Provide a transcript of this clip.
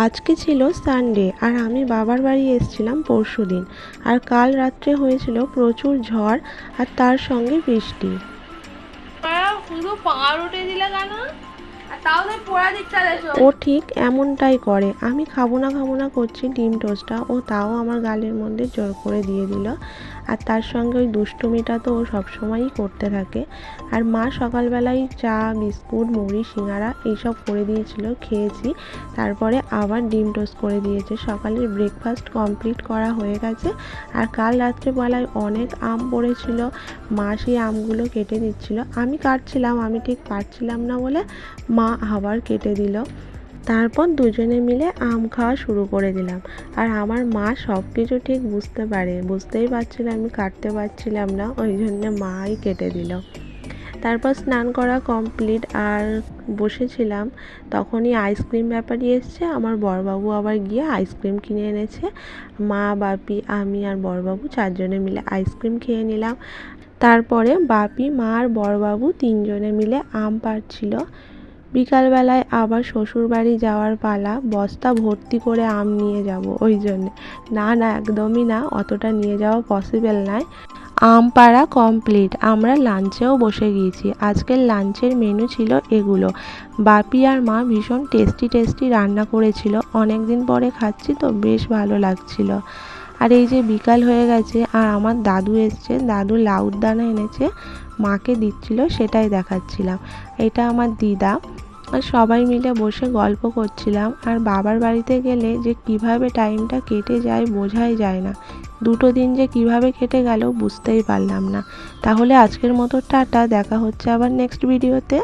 আজকে ছিল সানডে আর আমি বাবার বাড়ি এসেছিলাম পরশুদিন। আর কাল রাত্রে হয়েছিল প্রচুর ঝড় আর তার সঙ্গে বৃষ্টি। শুধু পাউরুটি দিলে কেন? আর তাও তো পোড়া দিকটা দেছো। ও ঠিক এমনটাই করে। আমি খাবো না করছি ডিম টোস্টটা, ও তাও আমার গালের মধ্যে জোর করে দিয়ে দিল। আর তার সঙ্গে ওই দুষ্টুমিটা তো ও সবসময়ই করতে থাকে। আর মা সকালবেলায় চা বিস্কুট মুড়ি সিঙ্গারা এইসব করে দিয়েছিল, খেয়েছি। তারপরে আবার ডিম টোস্ট করে দিয়েছে। সকালের ব্রেকফাস্ট কমপ্লিট করা হয়ে গেছে। আর কাল রাত্রেবেলায় অনেক আম পড়েছিল, মা সেই আমগুলো কেটে দিচ্ছিল। আমি কাটছিলাম, আমি ঠিক পারছিলাম না বলে মা আবার কেটে দিল। তারপর দুজনে মিলে আম খাওয়া শুরু করে দিলাম। আর আমার মা সব কিছু ঠিক বুঝতেই পারছিল আমি কাটতে পারছিলাম না, ওই জন্য মাই কেটে দিল। তারপর স্নান করা কমপ্লিট আর বসেছিলাম, তখনই আইসক্রিম ব্যাপারী এসছে। আমার বড়বাবু আবার গিয়ে আইসক্রিম কিনে এনেছে। মা বাপি আমি আর বড়বাবু চারজনে মিলে আইসক্রিম খেয়ে নিলাম। তারপরে বাপি মা আর বড়বাবু তিনজনে মিলে আম পাড়ছিল। বিকালবেলায় আবার শ্বশুরবাড়ি যাওয়ার পালা, বস্তা ভর্তি করে আম নিয়ে যাব ওই জন্যে। না একদমই না, অতটা নিয়ে যাওয়া পসিবল নয়। আম পাড়া কমপ্লিট, আমরা লাঞ্চেও বসে গিয়েছি। আজকের লাঞ্চের মেনু ছিল এগুলো। বাপি আর মা ভীষণ টেস্টি রান্না করেছিল, অনেক দিন পরে খাচ্ছি তো বেশ ভালো লাগছিল। আর এই যে বিকাল হয়ে গেছে আর আমার দাদু এসছে, দাদু লাউর দানা এনেছে, মাকে দিচ্ছিল, সেটাই দেখাচ্ছিলাম। এটা আমার দিদা। আর সবাই মিলে বসে গল্প করছিলাম। আর বাবার বাড়িতে গেলে যে কিভাবে টাইমটা কেটে যায় বোঝাই যায় না। দুটো দিন যে কিভাবে কেটে গেল বুঝতেই পারলাম না। তাহলে আজকের মতো টাটা, দেখা হচ্ছে আবার নেক্সট ভিডিওতে।